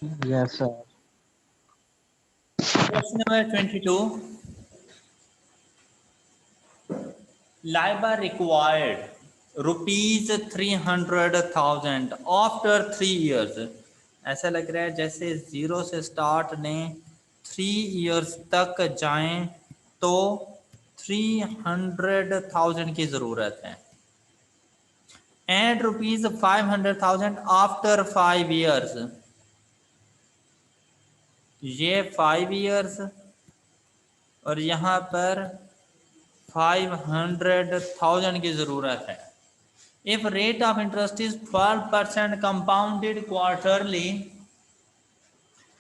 Yes, sir. Question number 22. LIBOR required rupees 300,000 after 3 years. ऐसा लग रहा है जैसे जीरो से स्टार्ट लें 3 years तक जाएं तो 300,000 की ज़रूरत है एंड रुपीज 500,000 आफ्टर 5 years. ये 5 years और यहाँ पर 500,000 की ज़रूरत है. If rate of interest is 12% compounded quarterly,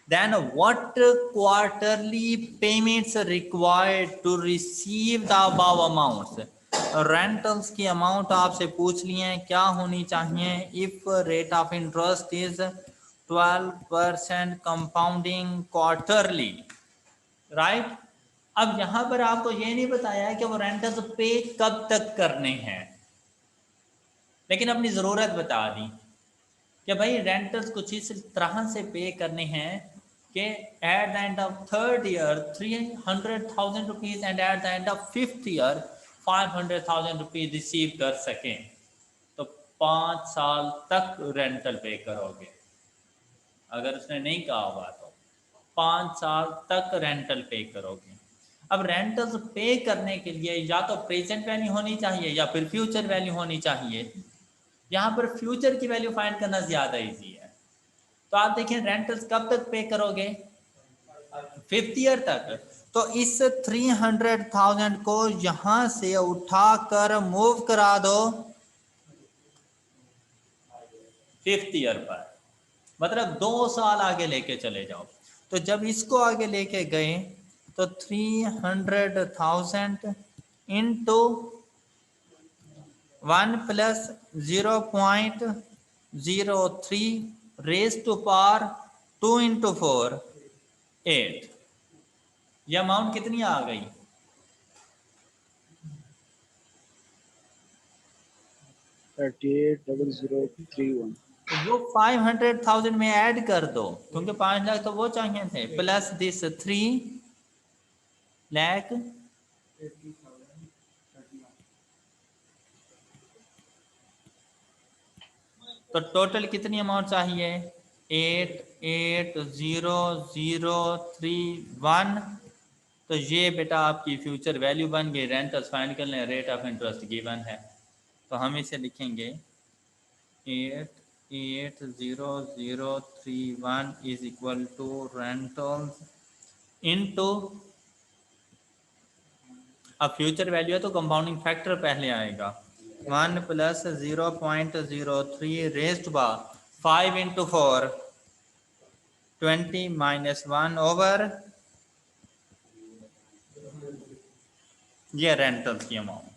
then what quarterly payments are required to receive the above amounts? Rentals की अमाउंट आपसे पूछ लिए हैं क्या होनी चाहिए if rate of interest is 12% compounding quarterly, right. अब यहां पर आपको ये नहीं बताया है कि वो रेंटल्स पे कब तक करने हैं, लेकिन अपनी ज़रूरत बता दी कि भाई रेंटल्स कुछ इस तरह से पे करने हैं कि at the end of 3rd year 300,000 rupees and at the end of 5th year 500,000 rupees receive कर सकें. तो 5 साल तक रेंटल पे करोगे. अगर उसने नहीं कहा हुआ तो 5 साल तक रेंटल पे करोगे. अब रेंटल्स पे करने के लिए या तो प्रेजेंट वैल्यू होनी चाहिए या फिर फ्यूचर वैल्यू होनी चाहिए. यहाँ पर फ्यूचर की वैल्यू फाइंड करना ज़्यादा इजी है. तो आप देखिए रेंटल्स कब तक पे करोगे 5th year तक. तो इस 300,000 को यहाँ से उठाकर मूव करा दो 5th year पर, मतलब 2 साल आगे लेके चले जाओ. तो जब इसको आगे लेके गए तो 300,000 into 1 plus 0.03 raise to power 2 into 4 8. ये अमाउंट कितनी आ गई 38,031. वो 500,000 में ऐड कर दो क्योंकि 5 लाख तो वो चाहिए थे प्लस दिस 3 लाख. तो टोटल कितनी अमाउंट चाहिए 88,0,031. तो ये बेटा आपकी फ्यूचर वैल्यू बन गई. रेंटल्स फाइंड कर लें, रेट ऑफ इंटरेस्ट गिवन है तो हम इसे लिखेंगे 88,0,031 is equal to rentals into, अब फ्यूचर वैल्यू है तो कंपाउंडिंग फैक्टर पहले आएगा 1 plus 0.03 raised by 5 into 4 20 minus 1 over ये रेंटल्स की अमाउंट.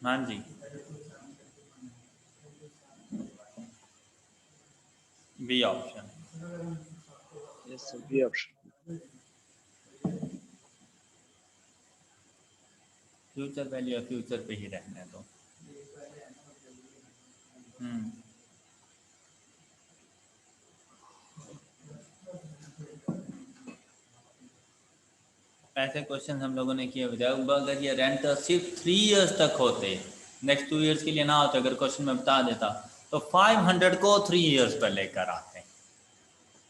हाँ जी B option. Yes, sir. B option. Future value है फ्यूचर पे ही रहने दो. ऐसे क्वेश्चन हम लोगों ने किए हुए. अगर ये रेंट सिर्फ 3 years तक होते, नेक्स्ट 2 years के लिए ना होते, अगर क्वेश्चन में बता देता तो 500 को 3 years पर लेकर आते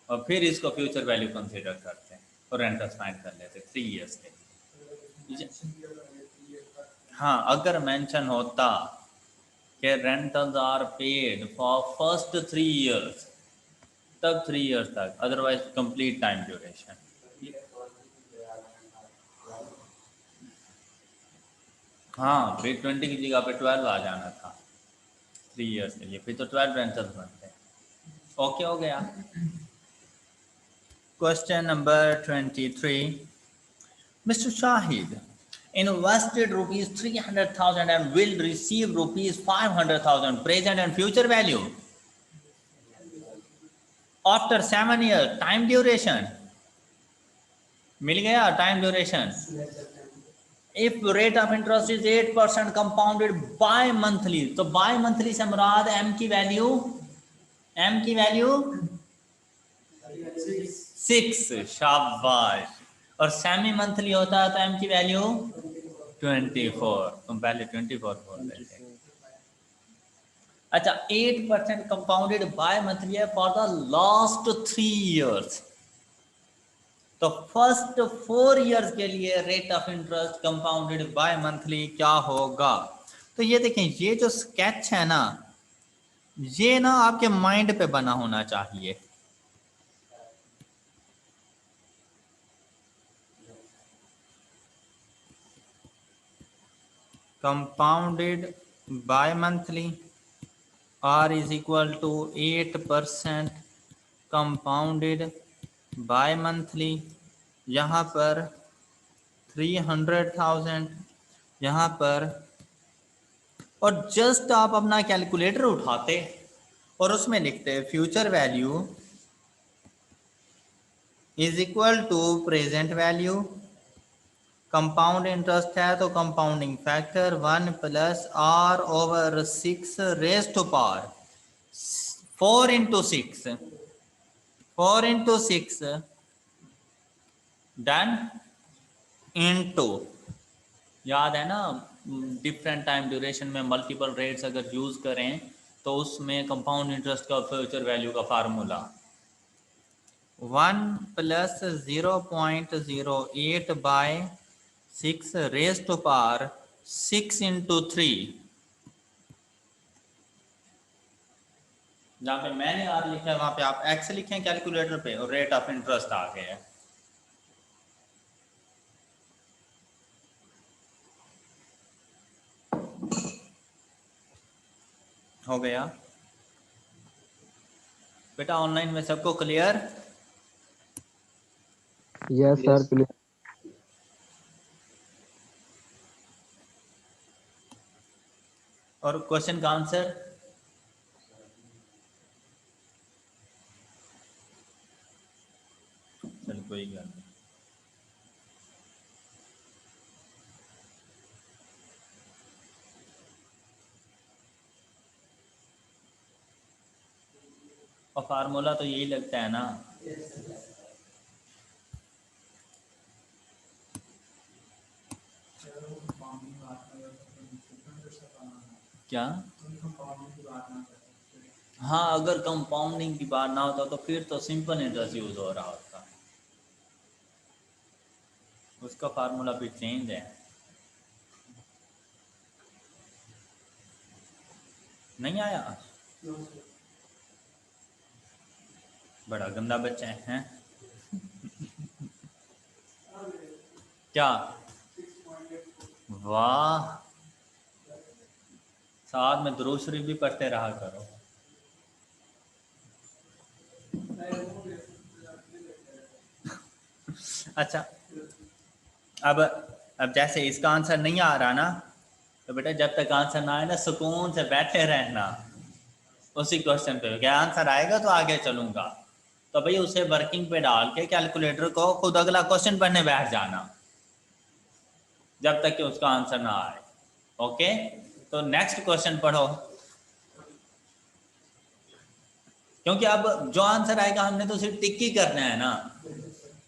और फिर इसको फ्यूचर वैल्यू कंसीडर करते और रेंटल्स फाइंड कर लेते 3 years के लिए. हाँ अगर मेंशन होता कि rentals are paid for first 3 years तब 3 years तक, अदरवाइज कंप्लीट टाइम ड्यूरेशन. हाँ फिर 20 की जगह पे 12 आ जाना था 3 years के लिए, फिर तो 12 रेंटल्स बनते हैं. ओके हो गया. Question number 23. Mr. Shahid invested rupees 300,000 and will receive rupees 500,000 present and future value after 7 years. Time duration मिल गया. Time duration if rate of interest is 8% compounded bimonthly, तो बाय मंथली से मुराद M की value 6, शाबाश। और semi monthly होता है तो एम की वैल्यू 24, तुम पहले 24 बोल रहे थे। अच्छा, 8% कंपाउंडेड बाय मंथली है फॉर द लास्ट 3 इयर्स, तो फर्स्ट 4 इयर्स के लिए rate of interest compounded bimonthly क्या होगा? तो ये देखें, ये जो स्केच है ना, ये ना आपके माइंड पे बना होना चाहिए। Compounded bimonthly R is equal to 8% compounded bimonthly, यहाँ पर 300,000 यहाँ पर, और जस्ट आप अपना कैलकुलेटर उठाते और उसमें लिखते future value is equal to present value, compound interest है तो compounding factor 1 plus R/6 raise to power 4 into 6 done into, याद है ना डिफरेंट टाइम ड्यूरेशन में मल्टीपल रेट्स अगर यूज करें तो उसमें कंपाउंड इंटरेस्ट का फ्यूचर वैल्यू का formula 1 plus 0.08 by 6 raise to power 6 into 3, जहाँ पे मैंने आर लिखा है वहां पे आप एक्स लिखें कैलकुलेटर पे और रेट ऑफ इंटरेस्ट आ गया है। हो गया बेटा? ऑनलाइन में सबको क्लियर? Yes sir please. और क्वेश्चन का आंसर चल कोई गल नहीं। और फार्मूला तो यही लगता है ना? क्या? हाँ, अगर कंपाउंडिंग की बात ना होता तो फिर तो सिंपल इंटरेस्ट यूज हो रहा होता, उसका फार्मूला भी चेंज है। नहीं आया? बड़ा गंदा बच्चा है क्या? वाह, साथ में दुरूद शरीफ भी पढ़ते रहा करो। अच्छा, अब जैसे इसका आंसर नहीं आ रहा ना, तो बेटा जब तक आंसर ना आए ना सुकून से बैठे रहना उसी क्वेश्चन पे। क्या आंसर आएगा तो आगे चलूंगा, तो भाई उसे वर्किंग पे डाल के कैलकुलेटर को खुद अगला क्वेश्चन पढ़ने बैठ जाना जब तक कि उसका आंसर ना आए। ओके, तो नेक्स्ट क्वेश्चन पढ़ो, क्योंकि अब जो आंसर आएगा हमने तो सिर्फ टिक ही करना है ना,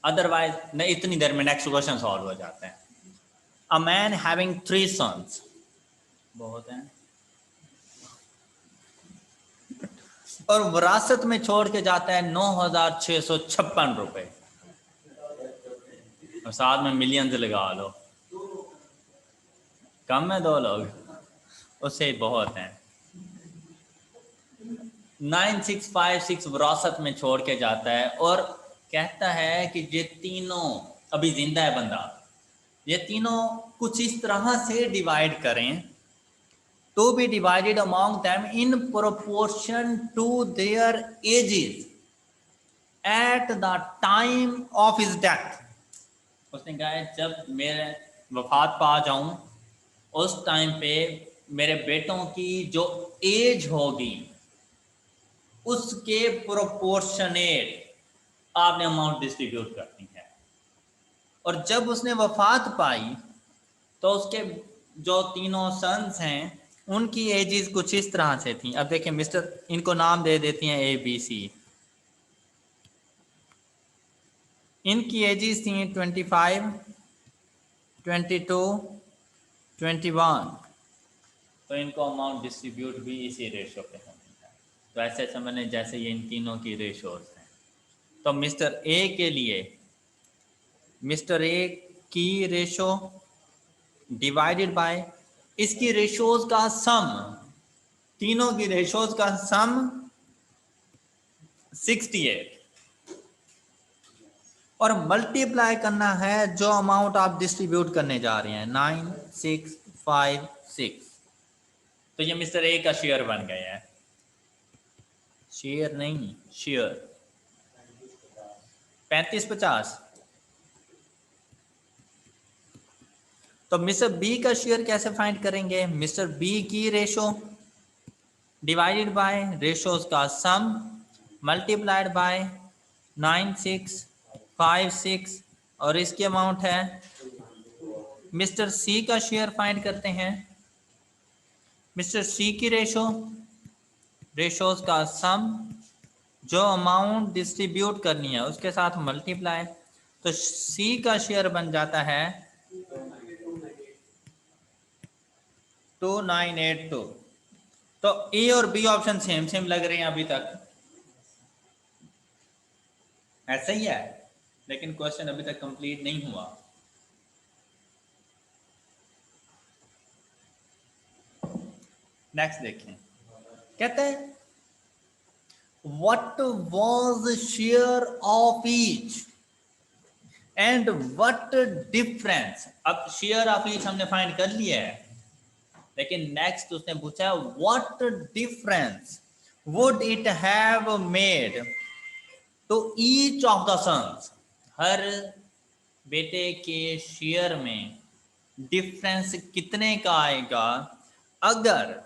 अदरवाइज नहीं इतनी देर में नेक्स्ट क्वेश्चन सॉल्व हो जाते हैं। अ मैन हैविंग 3 सन्स, बहुत हैं, और विरासत में छोड़ के जाता है 9,656 रुपए, और साथ में मिलियंस लगा लो, कम है 2 लोग, उससे बहुत हैं। 9656 विरासत में छोड़ के जाता है और कहता है कि ये तीनों, अभी जिंदा है बंदा, ये तीनों कुछ इस तरह से डिवाइड करें, to be divided among them in proportion to their ages at the time of his death। उसने कहा है जब मेरे वफात पा जाऊं उस टाइम पे मेरे बेटों की जो एज होगी उसके प्रोपोर्शनेट आपने अमाउंट डिस्ट्रीब्यूट करनी है। और जब उसने वफात पाई तो उसके जो तीनों सन्स हैं उनकी एजेस कुछ इस तरह से थी। अब देखिए मिस्टर, इनको नाम दे देती हैं ए बी सी। इनकी एजेस थी 25, 22, 21। तो इनको अमाउंट डिस्ट्रीब्यूट भी इसी रेशो पे होनी है। तो ऐसे समझने जैसे ये इन तीनों की रेशोज हैं। तो मिस्टर ए के लिए मिस्टर ए की रेशो डिवाइडेड बाय इसकी रेशोज का सम, तीनों की रेशोज का सम 68 और मल्टीप्लाई करना है जो अमाउंट आप डिस्ट्रीब्यूट करने जा रहे हैं 9656। तो ये मिस्टर ए का शेयर बन गया है। शेयर नहीं, शेयर 3550। तो मिस्टर बी का शेयर कैसे फाइंड करेंगे? मिस्टर बी की रेशो डिवाइडेड बाय रेशोज का सम मल्टीप्लाइड बाय 9656 और इसकी अमाउंट है। मिस्टर सी का शेयर फाइंड करते हैं। मिस्टर सी की रेशोज का सम जो अमाउंट डिस्ट्रीब्यूट करनी है उसके साथ मल्टीप्लाई। तो सी का शेयर बन जाता है 2982। तो ए और बी ऑप्शन सेम सेम लग रहे हैं अभी तक, ऐसा ही है, लेकिन क्वेश्चन अभी तक कंप्लीट नहीं हुआ। नेक्स्ट देखें, कहते हैं what was share of each and what difference. अब शेयर ऑफ ईच हमने फाइंड कर लिया है, लेकिन नेक्स्ट उसने पूछा what difference would it have made to each of the sons. हर बेटे के शेयर में डिफरेंस कितने का आएगा अगर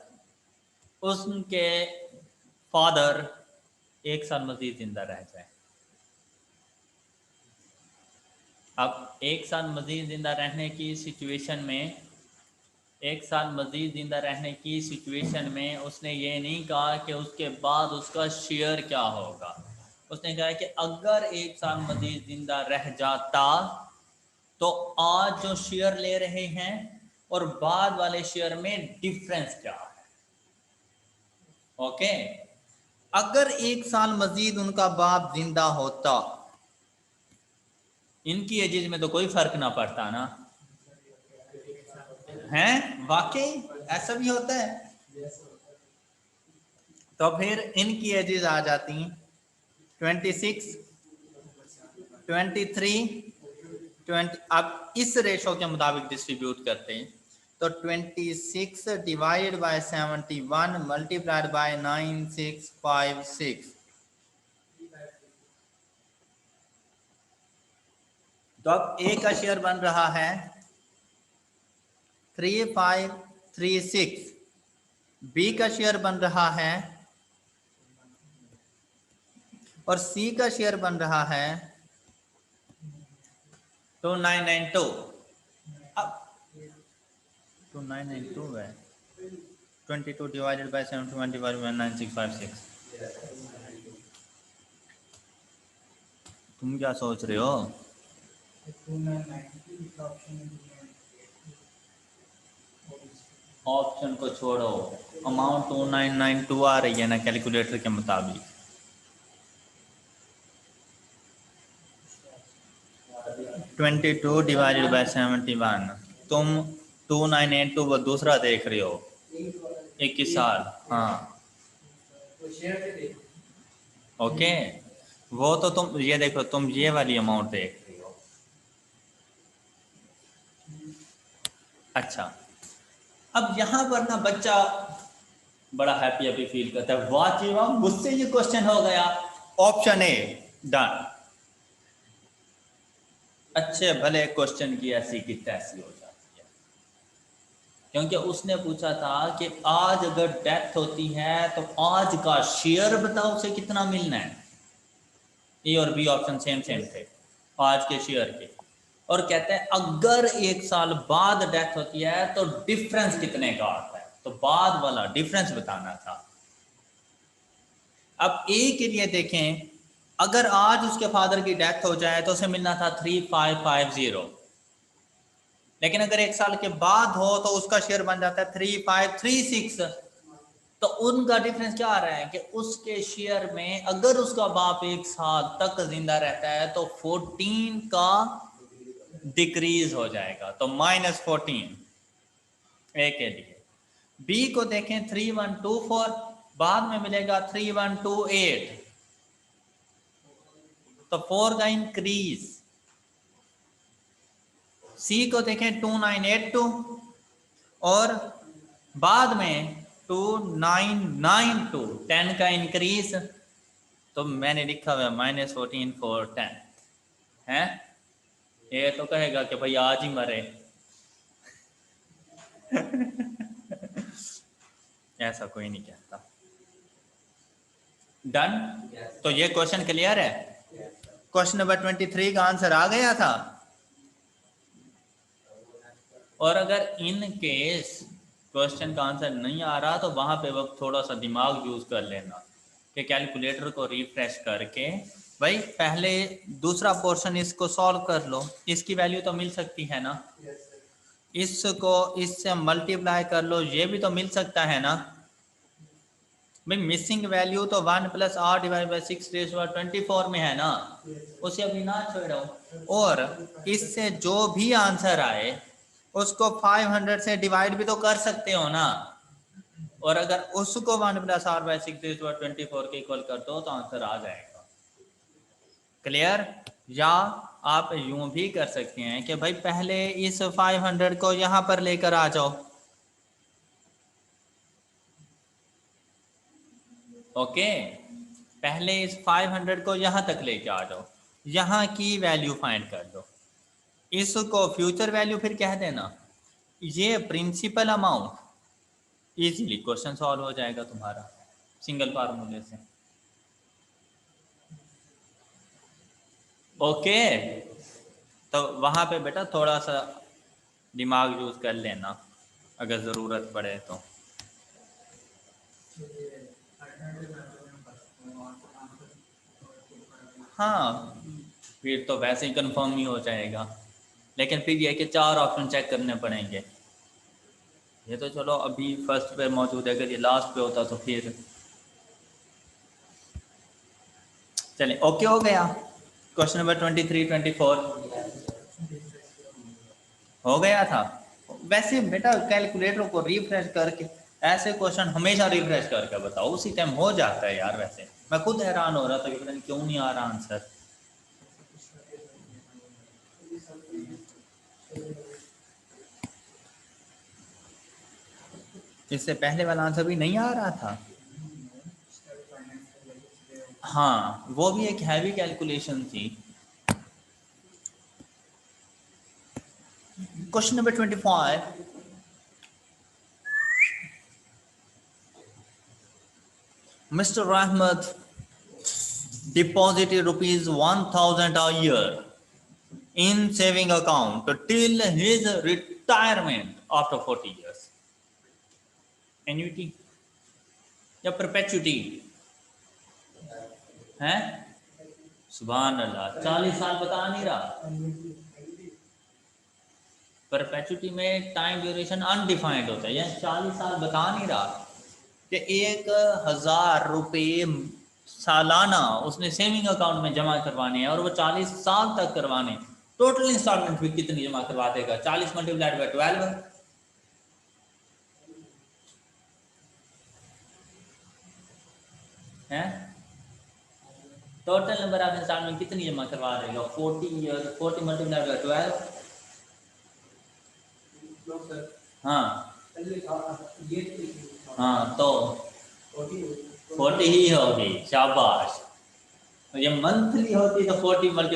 उनके फादर एक साल मजीद जिंदा रह जाए। अब एक साल मजीद जिंदा रहने की सिचुएशन में, एक साल मजीद जिंदा रहने की सिचुएशन में उसने ये नहीं कहा कि उसके बाद उसका शेयर क्या होगा। उसने कहा कि अगर एक साल मजीद जिंदा रह जाता तो आज जो शेयर ले रहे हैं और बाद वाले शेयर में डिफरेंस क्या है। ओके, अगर एक साल मजीद उनका बाप जिंदा होता, इनकी एजेज में तो कोई फर्क ना पड़ता ना, हैं? वाकई ऐसा भी होता है। तो फिर इनकी एजेस आ जाती 26, 23, 20। अब इस रेशो के मुताबिक डिस्ट्रीब्यूट करते हैं तो 26 डिवाइडेड बाय 71 मल्टीप्लाइड बाय 9656। तो अब ए का शेयर बन रहा है 3536, बी का शेयर बन रहा है और सी का शेयर बन रहा है 2992। अब 2992 है 22 डिवाइडेड बाय 71 डिवाइडेड बाय 9656। तुम क्या सोच रहे हो? ऑप्शन को छोड़ो, अमाउंट 2992 आ रही है ना कैलकुलेटर के मुताबिक। Twenty two divided by 71। तुम 2982 दूसरा देख रहे हो 21 साल। हाँ ओके, वो तो तुम ये देखो, तुम ये वाली अमाउंट देख रहे हो। अच्छा, अब यहां पर ना बच्चा बड़ा हैप्पी हैप्पी फील करता है, वाह जी वाह मुझसे ये क्वेश्चन हो गया। Option A done. अच्छे भले क्वेश्चन की ऐसी की तैसी हो जाती है, क्योंकि उसने पूछा था कि आज अगर डेथ होती है तो आज का शेयर बताओ उसे कितना मिलना है। ए और बी ऑप्शन सेम सेम थे आज के शेयर के। और कहते हैं अगर 1 साल बाद डेथ होती है तो डिफरेंस कितने का आता है, तो बाद वाला डिफरेंस बताना था। अब ए के लिए देखें, अगर आज उसके फादर की डेथ हो जाए तो उसे मिलना था 3550, लेकिन अगर 1 साल के बाद हो तो उसका शेयर बन जाता है 3536। तो उनका डिफरेंस क्या आ रहा है कि उसके शेयर में अगर उसका बाप 1 साल तक जिंदा रहता है तो 14 का डिक्रीज हो जाएगा, तो -14 ए के लिए। बी को देखें 3124, बाद में मिलेगा 3128, तो 4 का इंक्रीज। सी को देखें 2982 और बाद में 2992, 10 का इंक्रीज। तो मैंने लिखा हुआ -14 for 10 है। ये तो कहेगा कि भाई आज ही मरे ऐसा कोई नहीं कहता। डन। तो ये क्वेश्चन क्लियर है। क्वेश्चन नंबर 23 का आंसर आ गया था। और अगर इन केस क्वेश्चन का आंसर नहीं आ रहा तो वहां पे वक्त थोड़ा सा दिमाग यूज कर लेना कि कैलकुलेटर को रिफ्रेश करके भाई पहले दूसरा पोर्शन इसको सॉल्व कर लो, इसकी वैल्यू तो मिल सकती है ना, इसको इससे मल्टीप्लाई कर लो, ये भी तो मिल सकता है ना भाई। मिसिंग वैल्यू तो 1 + r/6 ⁻24 में है ना, उसे अभी ना छोड़ो। और इससे जो भी आंसर आए उसको 500 से डिवाइड भी तो कर सकते हो ना, और अगर उसको 1 + r/6 ⁻24 के इक्वल कर दो तो आंसर आ जाएगा। क्लियर। या आप यूं भी कर सकते हैं कि भाई पहले इस 500 को यहां पर लेकर आ जाओ, ओके। पहले इस 500 को यहां तक लेके आ जाओ, यहां की वैल्यू फाइंड कर दो, इसको फ्यूचर वैल्यू फिर कह देना, ये principal amount, easily question solve हो जाएगा तुम्हारा सिंगल फार्मूले से। ओके। तो वहां पे बेटा थोड़ा सा दिमाग यूज कर लेना अगर जरूरत पड़े तो। हाँ फिर तो वैसे ही कंफर्म ही हो जाएगा, लेकिन फिर ये कि 4 ऑप्शन चेक करने पड़ेंगे। ये तो चलो अभी फर्स्ट पे मौजूद है, अगर ये लास्ट पे होता तो फिर चले। ओके हो गया। क्वेश्चन नंबर 23 24 हो गया था। वैसे बेटा कैलकुलेटर को रिफ्रेश करके, ऐसे क्वेश्चन हमेशा रिफ्रेश करके बताओ, उसी टाइम हो जाता है यार। वैसे मैं खुद हैरान हो रहा था कि पता नहीं क्यों नहीं आ रहा आंसर। इससे पहले वाला आंसर भी नहीं आ रहा था। हाँ वो भी एक हैवी कैलकुलेशन थी। Question number 25, Mr. Ahmed deposited ₹1000 a year in saving account till his retirement after 40 years. Annuity या perpetuity है? सुभान अल्लाह, 40 साल बता नहीं रहा। परपेचुटी में टाइम ड्यूरेशन अनडिफाइंड होता है, या 40 साल बता नहीं रहा कि 1000 रुपये सालाना उसने सेविंग अकाउंट में जमा करवाने हैं और वो 40 साल तक करवाने। टोटल इंस्टॉलमेंट भी कितनी जमा करवा देगा? 40 × 12 है। टोटल नंबर ऑफ इंस्टॉलमेंट कितनी जमा करवा देगा? 40 ईयर, 40 × 12। हाँ हाँ तो 40 ही होगी। शाबाश। तो ये मंथली होती तो 40 ×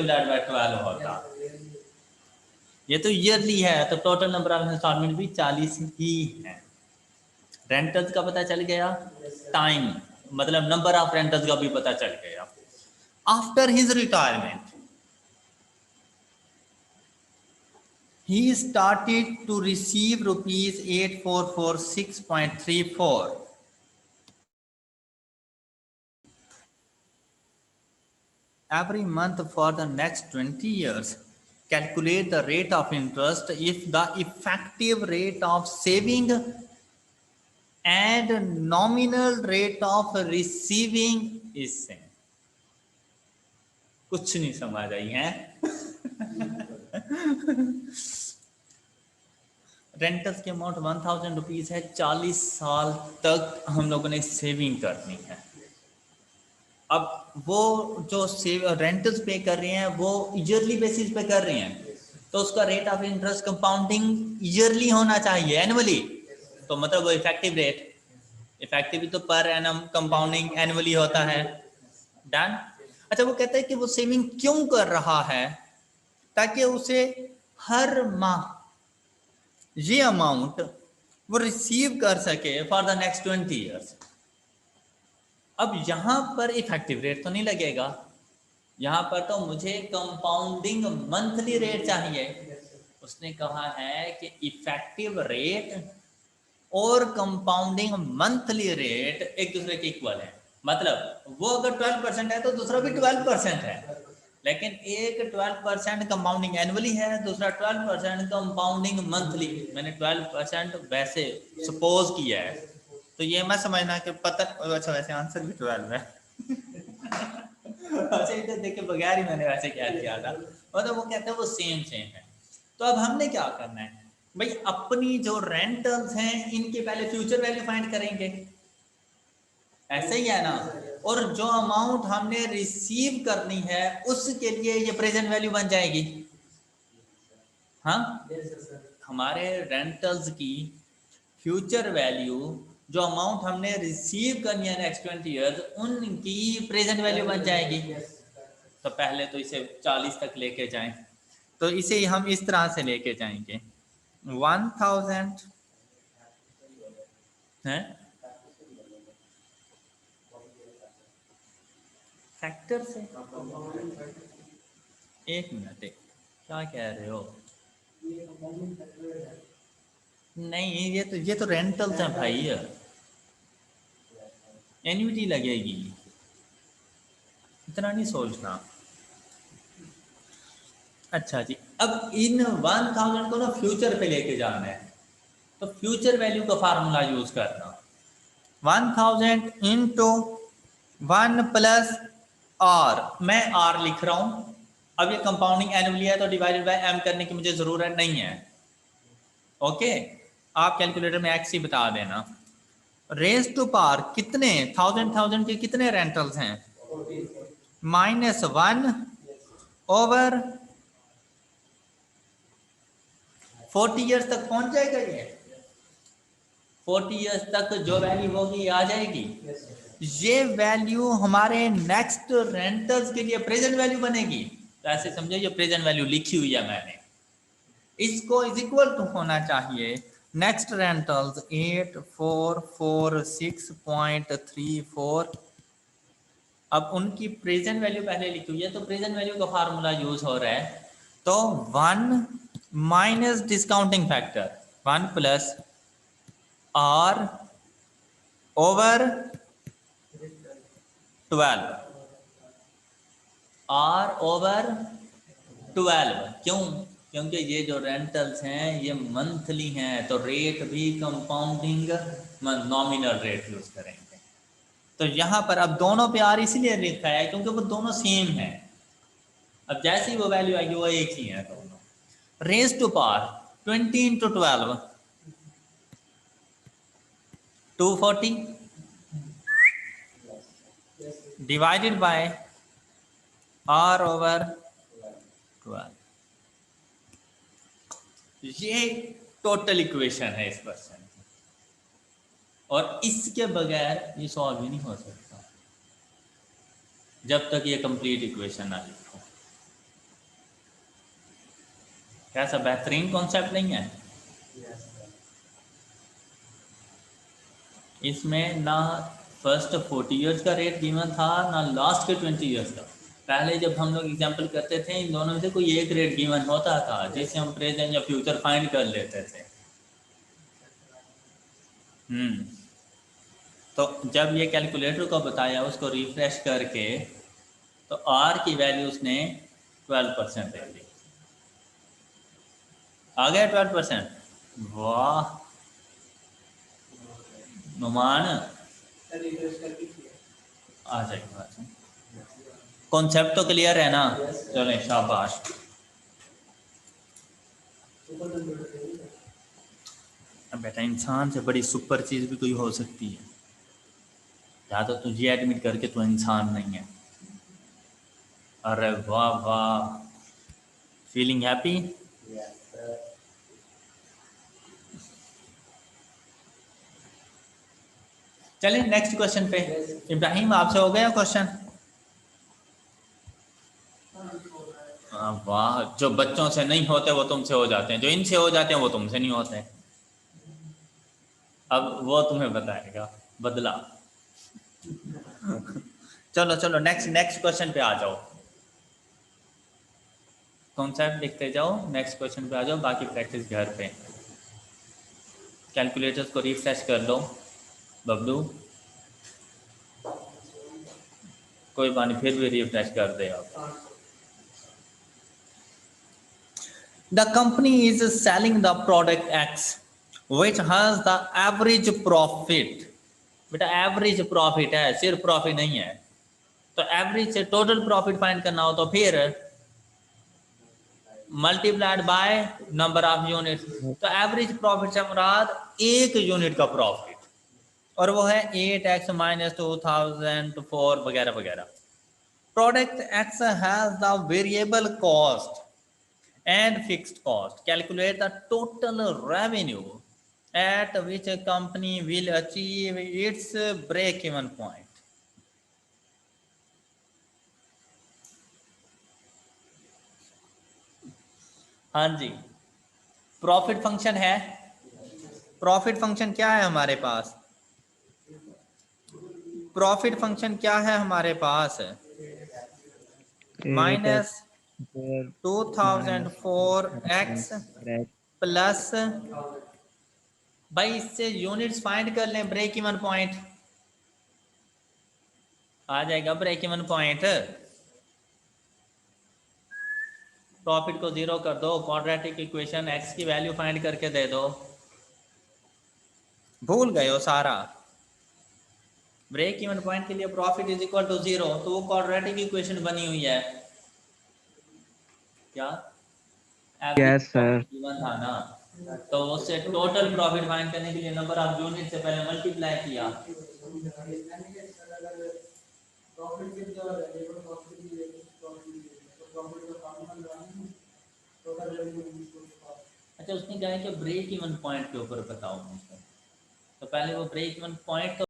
12 होता। ये तो ईयरली है, तो टोटल नंबर ऑफ इंस्टॉलमेंट भी 40 ही है। रेंटल्स का पता चल गया, टाइम मतलब नंबर ऑफ रेंटल्स का भी पता चल गया। After his retirement he started to receive rupees 8446.34 every month for the next 20 years. Calculate the rate of interest if the effective rate of saving and nominal rate of receiving is same. कुछ नहीं समझ आई है। Rentals की amount 1000 rupees है, 40 साल तक हम लोगों ने सेविंग करनी है। अब वो जो सेव रेंटल्स पे कर रहे हैं वो ईयरली बेसिस पे कर रहे हैं, तो उसका rate of interest compounding yearly होना चाहिए, एनुअली। तो मतलब वो इफेक्टिव रेट, इफेक्टिव तो पर एनम, कंपाउंडिंग एनुअली होता है। डन। अच्छा, वो कहता है कि वो सेविंग क्यों कर रहा है, ताकि उसे हर माह ये अमाउंट वो रिसीव कर सके फॉर द नेक्स्ट 20 ईयर्स। अब यहां पर इफेक्टिव रेट तो नहीं लगेगा, यहां पर तो मुझे कंपाउंडिंग मंथली रेट चाहिए। उसने कहा है कि इफेक्टिव रेट और कंपाउंडिंग मंथली रेट एक दूसरे के इक्वल है। मतलब वो अगर 12% है तो दूसरा भी 12% है, लेकिन एक 12% कंपाउंडिंग एनुअली है, दूसरा 12% कंपाउंडिंग मंथली। मैंने 12% वैसे सपोज किया है, तो ये मैं समझना कि पता। अच्छा, वैसे आंसर भी 12 है। अच्छा, इधर देख के बगैर ही मैंने वैसे क्या किया था, मतलब वो कहते हैं वो सेम है। तो अब हमने क्या करना है भाई, अपनी जो रेंटल्स हैं इनके पहले फ्यूचर वैल्यू फाइंड करेंगे, ऐसे ही है ना। और जो अमाउंट हमने रिसीव करनी है उसके लिए ये प्रेजेंट वैल्यू बन जाएगी। हाँ, हमारे रेंटल्स की फ्यूचर वैल्यू, जो अमाउंट हमने रिसीव करनी है नेक्स्ट 20 ईयर्स, उनकी प्रेजेंट वैल्यू बन जाएगी। तो पहले तो इसे 40 तक लेके जाएं, तो इसे हम इस तरह से लेके जाएंगे 1000 है फैक्टर से। एक मिनट, क्या कह रहे हो? नहीं, ये तो रेंटल्स है भाई, एन्युटी लगेगी, इतना नहीं सोचना। अच्छा जी, अब इन 1000 को ना फ्यूचर पे लेके जाना है, तो फ्यूचर वैल्यू का फार्मूला यूज करना। 1000 इंटू 1 प्लस आर, मैं आर लिख रहा हूं। अब ये कंपाउंडिंग एनुअली है तो डिवाइडेड बाय एम करने की मुझे जरूरत नहीं है। ओके, आप कैलकुलेटर में एक्स ही बता देना। रेज टू पावर कितने 1000 के कितने रेंटल्स हैं? -1 ओवर 40 ईयर्स तक पहुंच जाएगा। ये 40 ईयर्स तक जो वैल्यू होगी आ जाएगी। ये वैल्यू हमारे नेक्स्ट रेंटल्स के लिए प्रेजेंट वैल्यू बनेगी। तो ऐसे समझो ये प्रेजेंट वैल्यू लिखी हुई है मैंने, इसको इज इक्वल टू होना चाहिए नेक्स्ट रेंटल्स 8446.34। अब उनकी प्रेजेंट वैल्यू पहले लिखी हुई है, तो प्रेजेंट वैल्यू का फार्मूला यूज हो रहा है। तो 1 minus discounting factor 1 plus R over 12, R over 12। क्यों? क्योंकि ये जो रेंटल्स हैं ये मंथली हैं, तो रेट भी कंपाउंडिंग नॉमिनल रेट यूज करेंगे। तो यहाँ पर अब दोनों पे आर इसलिए लिखा है क्योंकि वो दोनों सेम है। अब जैसे ही वो वैल्यू आएगी वो एक ही है दोनों। Raise to power 20 into 12 240 divided by R over 12। ये टोटल इक्वेशन है इस क्वेश्चन की, और इसके बगैर ये सॉल्व ही नहीं हो सकता जब तक ये कंप्लीट इक्वेशन ना लिखो। कैसा बेहतरीन कॉन्सेप्ट नहीं है? इसमें ना फर्स्ट 40 ईयर्स का रेट गिवन था, ना लास्ट के 20 ईयर्स का। पहले जब हम लोग एग्जाम्पल करते थे इन दोनों में से कोई एक रेट गिवन होता था जिससे हम प्रेजेंट या फ्यूचर फाइंड कर लेते थे। तो जब ये कैलकुलेटर को बताया उसको रिफ्रेश करके तो आर की वैल्यू उसने 12% दे दी। आ गया 12%। वाह नुमान आ जाएगा। कॉन्सेप्ट तो क्लियर है ना? चलें शाबाश। अब बेटा इंसान से बड़ी सुपर चीज़ भी कोई हो सकती है, या तो तुझे एडमिट करके तू इंसान नहीं है। अरे वाह वाह, फीलिंग हैप्पी। चलिए नेक्स्ट क्वेश्चन पे। इब्राहिम आपसे हो गया क्वेश्चन? वाह, जो बच्चों से नहीं होते वो तुमसे हो जाते हैं, जो इनसे हो जाते हैं वो तुमसे नहीं होते। अब वो तुम्हें बताएगा बदला। चलो चलो नेक्स्ट नेक्स्ट क्वेश्चन पे आ जाओ। कॉन्सेप्ट लिखते जाओ, नेक्स्ट क्वेश्चन पे आ जाओ, बाकी प्रैक्टिस घर पे। कैलकुलेटर्स को रिफ्रेश कर लो बबलू, कोई बात नहीं फिर भी रिफ्रेश कर दे आप। The company is selling the product X which has the average profit। बेटा एवरेज प्रॉफिट है, सिर्फ प्रॉफिट नहीं है। तो एवरेज से टोटल प्रॉफिट फाइंड करना हो तो फिर multiplied by number of unit. तो एवरेज प्रॉफिट से मुराद एक यूनिट का प्रॉफिट, और वो है 8x माइनस 2004 वगैरह वगैरह। Product x has the variable cost and fixed cost. Calculate the total revenue at which a company will achieve its break-even point. हाँ जी, प्रॉफिट फंक्शन है। प्रॉफिट फंक्शन क्या है हमारे पास? प्रॉफिट फंक्शन क्या है हमारे पास? माइनस 2004x प्लस, भाई इससे यूनिट्स फाइंड कर लें, ब्रेक इवन पॉइंट आ जाएगा। ब्रेक इवन पॉइंट, प्रॉफिट को जीरो कर दो, क्वाड्रेटिक इक्वेशन एक्स की वैल्यू फाइंड करके दे दो। भूल गए हो सारा? ब्रेक इवन पॉइंट के लिए profit is equal to zero, तो वो क्वाड्रेटिक इक्वेशन बनी हुई है क्या? Yes sir. गिवन था ना, तो उससे टोटल प्रॉफिट फाइंड करने के लिए नंबर ऑफ यूनिट से पहले मल्टीप्लाई किया। अच्छा, उसने कहा कि ब्रेक इवन पॉइंट के ऊपर बताओ मुझे, तो पहले वो ब्रेक इवन पॉइंट